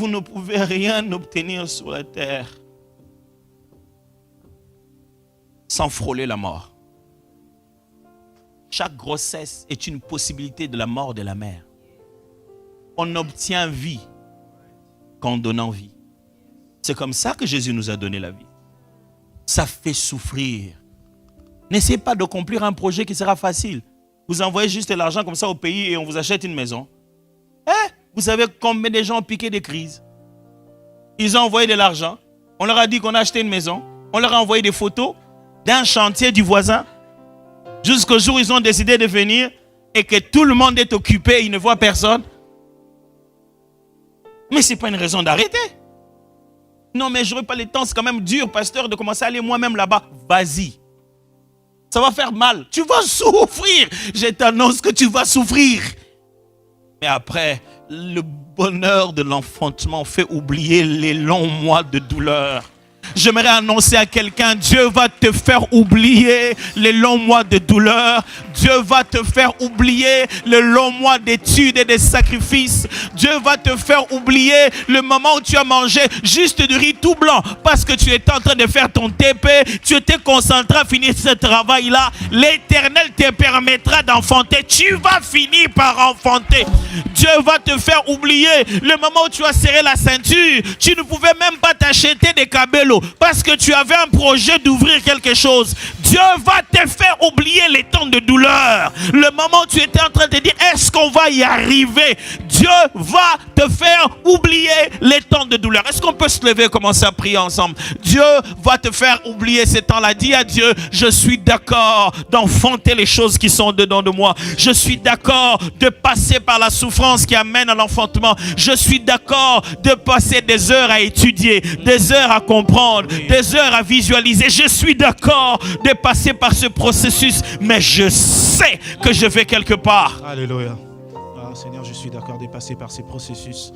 Vous ne pouvez rien obtenir sur la terre sans frôler la mort. Chaque grossesse est une possibilité de la mort de la mère. On obtient vie qu'en donnant vie. C'est comme ça que Jésus nous a donné la vie. Ça fait souffrir. N'essayez pas d'accomplir un projet qui sera facile. Vous envoyez juste de l'argent comme ça au pays et on vous achète une maison. Vous savez combien de gens ont piqué des crises? Ils ont envoyé de l'argent. On leur a dit qu'on a acheté une maison. On leur a envoyé des photos d'un chantier du voisin. Jusqu'au jour où ils ont décidé de venir et que tout le monde est occupé, ils ne voient personne. Mais ce n'est pas une raison d'arrêter. Non, mais je n'aurai pas le temps, c'est quand même dur, pasteur, de commencer à aller moi-même là-bas. Vas-y. Ça va faire mal. Tu vas souffrir. Je t'annonce que tu vas souffrir. Mais après, le bonheur de l'enfantement fait oublier les longs mois de douleur. J'aimerais annoncer à quelqu'un, Dieu va te faire oublier les longs mois de douleur. Dieu va te faire oublier les longs mois d'études et de sacrifices. Dieu va te faire oublier le moment où tu as mangé juste du riz tout blanc parce que tu étais en train de faire ton TP. Tu étais concentré à finir ce travail-là. L'Éternel te permettra d'enfanter. Tu vas finir par enfanter. Dieu va te faire oublier le moment où tu as serré la ceinture. Tu ne pouvais même pas t'acheter des cabellos parce que tu avais un projet d'ouvrir quelque chose. Dieu va te faire oublier les temps de douleur. Le moment où tu étais en train de te dire, est-ce qu'on va y arriver? Dieu va te faire oublier les temps de douleur. Est-ce qu'on peut se lever et commencer à prier ensemble? Dieu va te faire oublier ces temps-là. Dis à Dieu, je suis d'accord d'enfanter les choses qui sont dedans de moi. Je suis d'accord de passer par la souffrance qui amène à l'enfantement. Je suis d'accord de passer des heures à étudier, des heures à comprendre, des heures à visualiser. Je suis d'accord de passer par ce processus, mais je sais que je vais quelque part. Alléluia. Ah, Seigneur, je suis d'accord de passer par ces processus.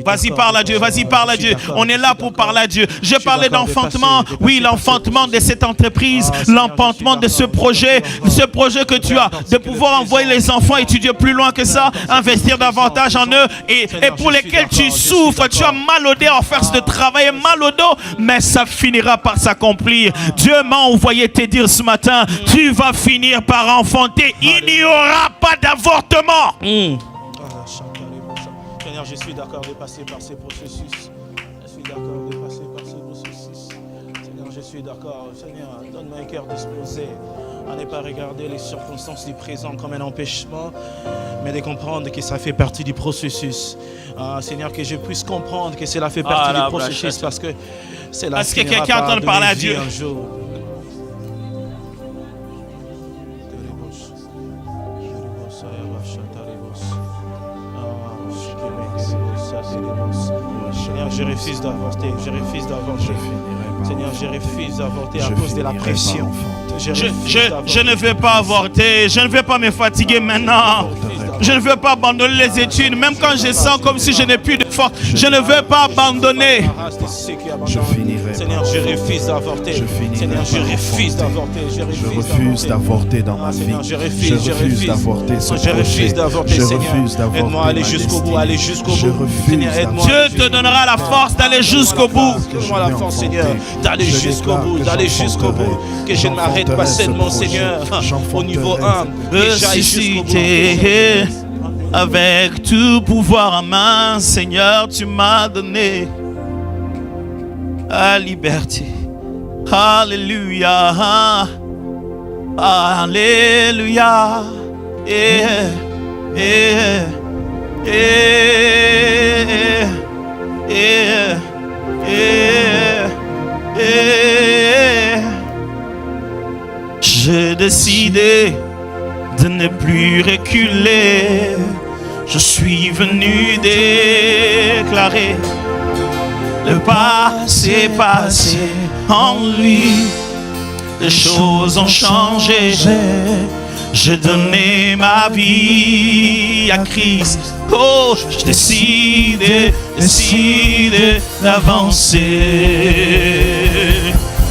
Vas-y, parle à Dieu, vas-y, parle à Dieu. On est là pour parler à Dieu. Je parlais d'enfantement. Oui, l'enfantement de cette entreprise, l'enfantement de ce projet que tu as, de pouvoir envoyer les enfants étudier plus loin que ça, investir davantage en eux et pour lesquels tu souffres. Tu as mal au dos à faire ce travail, mal au dos, mais ça finira par s'accomplir. Dieu m'a envoyé te dire ce matin, tu vas finir par enfanter. Il n'y aura pas d'avortement. Seigneur, je suis d'accord de passer par ces processus. Je suis d'accord de passer par ces processus. Seigneur, je suis d'accord. Seigneur, donne-moi un cœur disposé à ne pas regarder les circonstances du présent comme un empêchement, mais de comprendre que ça fait partie du processus. Seigneur, que je puisse comprendre que cela fait partie du processus parce que c'est là. Est-ce que quelqu'un est en train de parler à Dieu? Un jour. Seigneur, je refuse d'avorter. Je refuse d'avorter. Seigneur, je refuse d'avorter à cause de la pression. Je ne veux pas avorter. Je ne veux pas me fatiguer maintenant. Je ne veux pas abandonner les études. Même quand je sens comme si je n'ai plus de force. Je ne veux pas abandonner. Je finirai. Seigneur, je refuse d'avorter. Seigneur, je refuse d'avorter. Je refuse d'avorter dans ma vie. Je refuse d'avorter ce projet. Je refuse d'avorter, Seigneur. Aide-moi à aller jusqu'au bout. Aller jusqu'au bout. Seigneur, aide-moi. Dieu te donnera la force d'aller jusqu'au bout. Donne-moi la force, Seigneur, d'aller jusqu'au bout, d'aller jusqu'au bout. Que je ne m'arrête pas seulement, Seigneur, au niveau 1. Que j'aille jusqu'au bout. Avec tout pouvoir en main, Seigneur, tu m'as donné la liberté. Alléluia. Alléluia. J'ai décidé de ne plus reculer. Je suis venu déclarer le passé passé en lui. Les choses ont changé. J'ai donné ma vie à Christ. Oh, je décide d'avancer.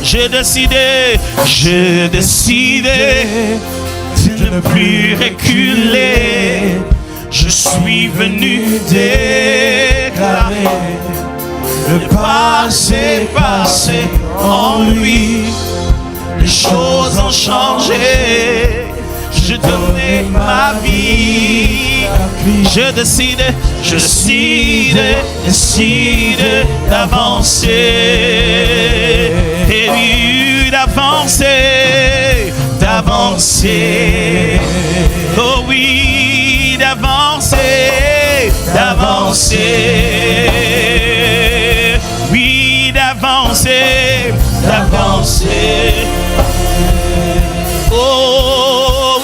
J'ai décidé de ne plus reculer. Je suis venu déclarer le passé en lui. Les choses ont changé. Je donnais ma vie. Je décide d'avancer. Et oui, d'avancer. Oh oui, d'avancer. Oui, d'avancer. Oh,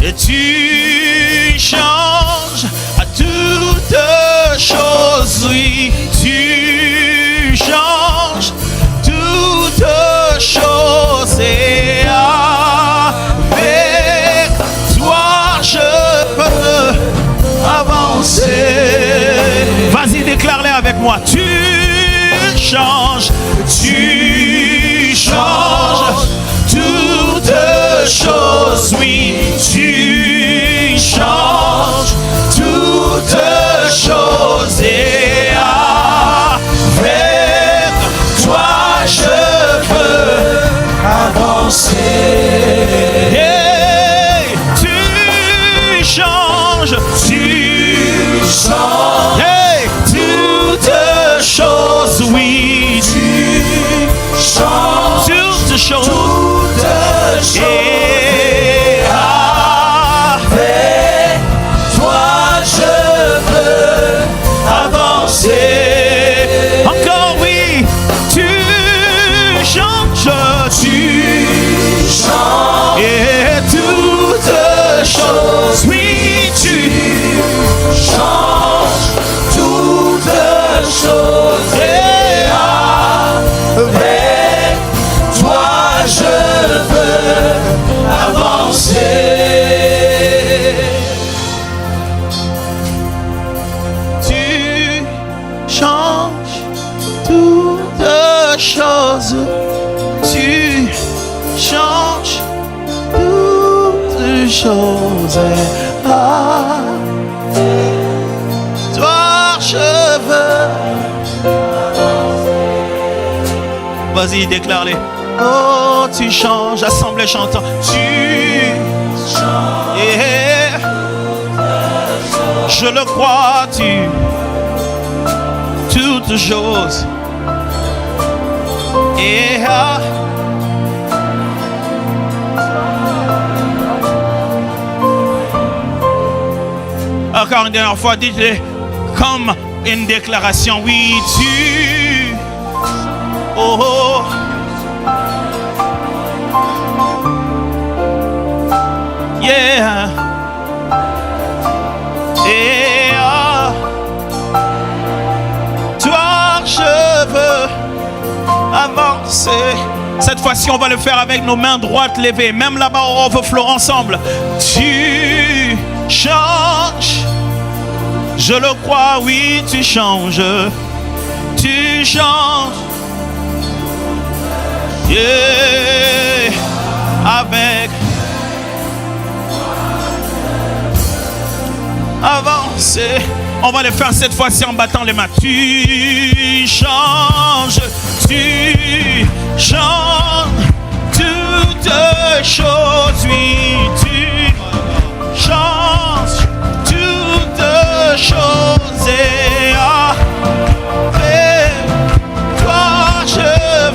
et tu changes à toutes choses, oui, tu changes toutes choses, et avec toi je peux avancer. Vas-y, déclare-les avec moi. Tu changes toutes choses, oui, tu changes toutes choses, et avec toi je peux avancer. Hey, tu changes, hey, toutes choses, oui, tu changes toutes choses, et avec toi je peux avancer. Encore oui, tu changes, et toutes choses, oui, tu changes toutes choses, et avec toi je veux avancer. Tu changes toutes choses. Tu changes toutes choses. Toi je veux. Vas-y, déclare-les. Oh, tu changes, assemblée chantant. Tu changes. Yeah. Je le crois, toutes choses. Yeah. Encore une dernière fois, dites-le comme une déclaration. Oui, tu. Oh. Yeah. Et toi, je veux avancer. Cette fois-ci, on va le faire avec nos mains droites levées. Même là-bas au overflow ensemble. Tu changes. Je le crois, oui, tu changes. Tu changes. Yeah. Avec avancer. On va le faire cette fois-ci en battant les mains. Tu changes toutes choses. Oui, tu changes toutes choses. Et avec toi je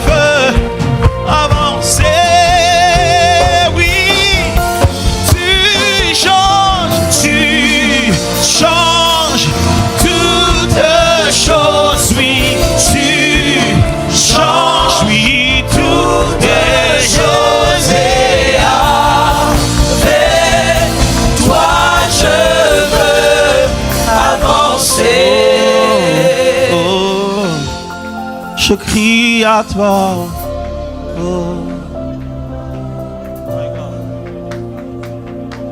veux avancer. Oui, tu changes toutes choses. Oui, tu changes, oui, toutes choses. Et avec toi je veux avancer. Oh, je crie à toi. Oh.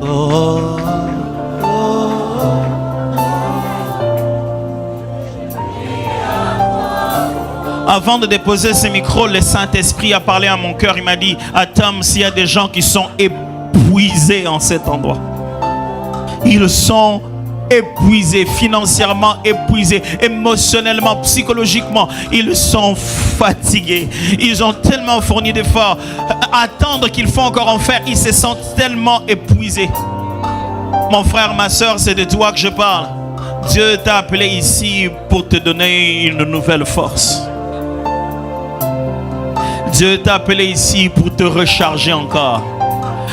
Oh. Avant de déposer ce micro, le Saint-Esprit a parlé à mon cœur. Il m'a dit, Atom, s'il y a des gens qui sont épuisés en cet endroit, Ils sont épuisés, financièrement épuisés, émotionnellement, psychologiquement. Ils sont fatigués. Ils ont tellement fourni d'efforts. Attendre qu'il faut encore en faire, ils se sentent tellement épuisés. Mon frère, ma soeur, c'est de toi que je parle. Dieu t'a appelé ici pour te donner une nouvelle force. Dieu t'a appelé ici pour te recharger encore.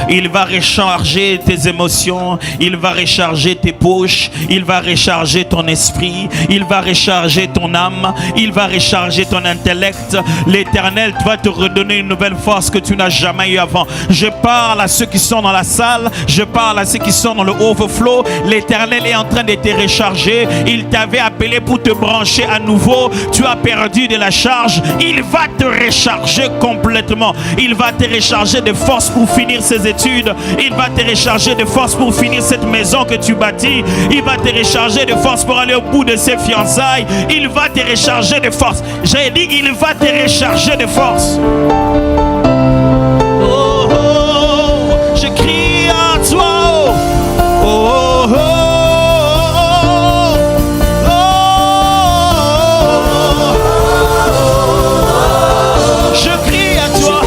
Il va recharger tes émotions, il va recharger tes poches, il va recharger ton esprit, il va recharger ton âme, il va recharger ton intellect. L'Éternel va te redonner une nouvelle force que tu n'as jamais eu avant. Je parle à ceux qui sont dans la salle, je parle à ceux qui sont dans le overflow. L'Éternel est en train de te recharger. Il t'avait appelé pour te brancher à nouveau. Tu as perdu de la charge. Il va te recharger complètement. Il va te recharger de force pour finir ses études. Il va te recharger de force pour finir cette maison que tu bâtis. Il va te recharger de force pour aller au bout de ses fiançailles. Il va te recharger de force. J'ai dit, il va te recharger de force. Oh, oh, je crie à toi. Oh, oh, oh, oh, oh. Je crie à toi.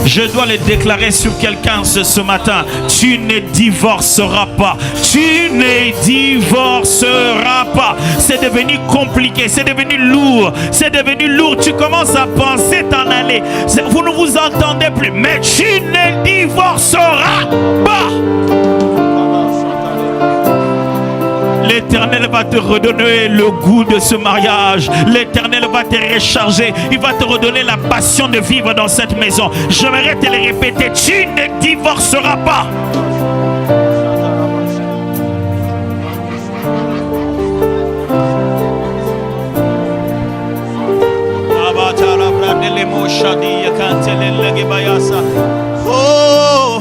Je dois le déclarer sur quelqu'un ce matin. Tu ne divorceras pas. Tu ne divorceras pas. C'est devenu compliqué. C'est devenu lourd. C'est devenu lourd. Tu commences à penser t'en aller. Vous ne vous entendez plus. Mais tu ne divorceras pas. L'Éternel va te redonner le goût de ce mariage. L'Éternel va te recharger. Il va te redonner la passion de vivre dans cette maison. J'aimerais te le répéter. Tu ne divorceras pas. Oh,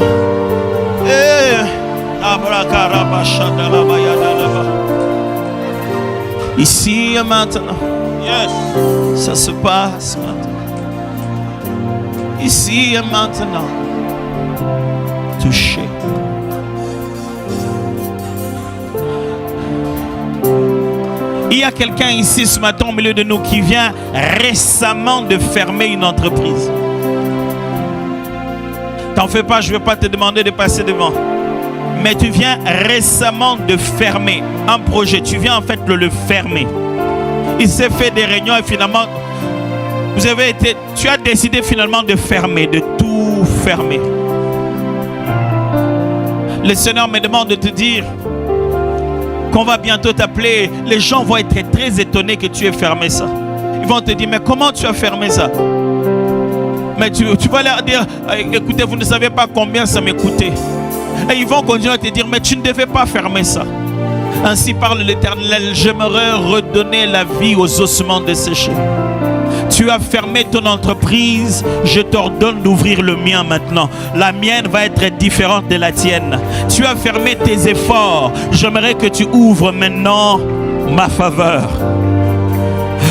ici et maintenant, yes, ça se passe maintenant. Ici et maintenant, touché. Il y a quelqu'un ici ce matin au milieu de nous qui vient récemment de fermer une entreprise. T'en fais pas, je ne vais pas te demander de passer devant. Mais tu viens récemment de fermer un projet. Tu viens en fait de le fermer. Il s'est fait des réunions et finalement, tu as décidé finalement de fermer, de tout fermer. Le Seigneur me demande de te dire qu'on va bientôt t'appeler. Les gens vont être très étonnés que tu aies fermé ça. Ils vont te dire, mais comment tu as fermé ça? Mais tu vas leur dire, écoutez, vous ne savez pas combien ça m'écoutait. Et ils vont continuer à te dire, mais tu ne devais pas fermer ça. Ainsi parle l'Éternel, j'aimerais redonner la vie aux ossements desséchés. Tu as fermé ton entreprise, je t'ordonne d'ouvrir le mien maintenant. La mienne va être différente de la tienne. Tu as fermé tes efforts, j'aimerais que tu ouvres maintenant ma faveur.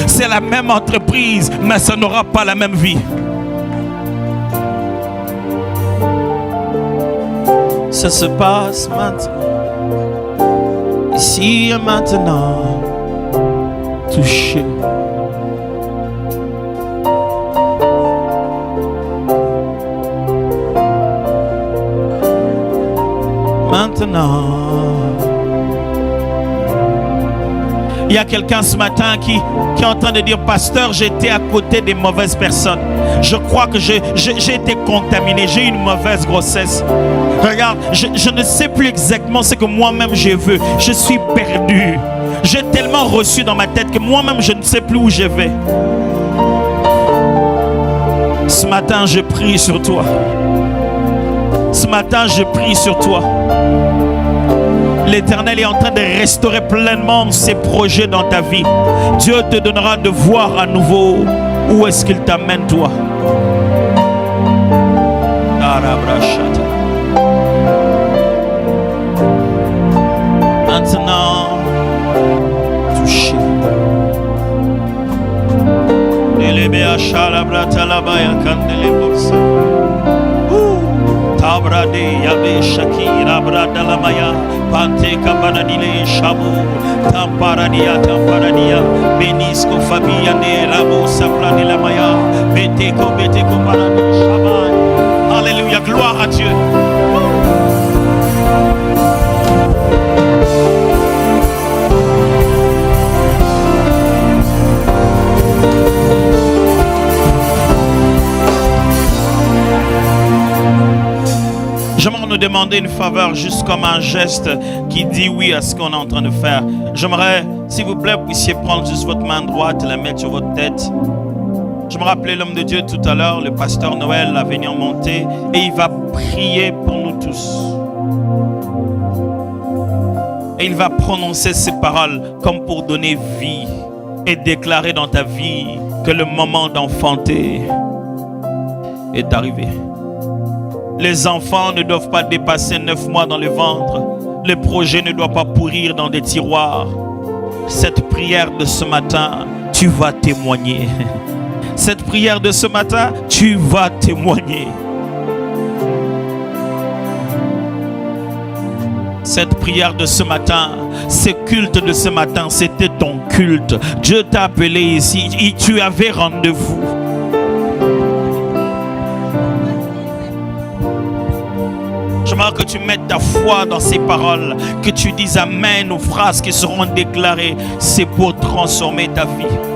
C'est la même entreprise, mais ça n'aura pas la même vie. Ça se passe maintenant, ici et maintenant, touché. Maintenant, il y a quelqu'un ce matin qui est en train de dire, pasteur, j'étais à côté des mauvaises personnes. Je crois que j'ai été contaminé, j'ai eu une mauvaise grossesse. Regarde, je ne sais plus exactement ce que moi-même je veux. Je suis perdu. J'ai tellement reçu dans ma tête que moi-même je ne sais plus où je vais. Ce matin, je prie sur toi. Ce matin, je prie sur toi. L'Éternel est en train de restaurer pleinement ses projets dans ta vie. Dieu te donnera de voir à nouveau où est-ce qu'il t'amène toi. Maintenant, touchez. Tabrade yabe Shakira brada maya pante kabanadile shabu tamparadia benisco famia ne rabo sapla de la maya beteko paradi shaban. Alléluia, gloire à Dieu. J'aimerais nous demander une faveur, juste comme un geste qui dit oui à ce qu'on est en train de faire. J'aimerais, s'il vous plaît, vous puissiez prendre juste votre main droite et la mettre sur votre tête. Je me rappelais l'homme de Dieu tout à l'heure, le pasteur Noël a venu en monter et il va prier pour nous tous. Et il va prononcer ces paroles comme pour donner vie et déclarer dans ta vie que le moment d'enfanter est arrivé. Les enfants ne doivent pas dépasser 9 mois dans le ventre. Le projet ne doit pas pourrir dans des tiroirs. Cette prière de ce matin, tu vas témoigner. Cette prière de ce matin, tu vas témoigner. Cette prière de ce matin, ce culte de ce matin, c'était ton culte. Dieu t'a appelé ici et tu avais rendez-vous. J'aimerais que tu mettes ta foi dans ces paroles, que tu dises amen aux phrases qui seront déclarées. C'est pour transformer ta vie.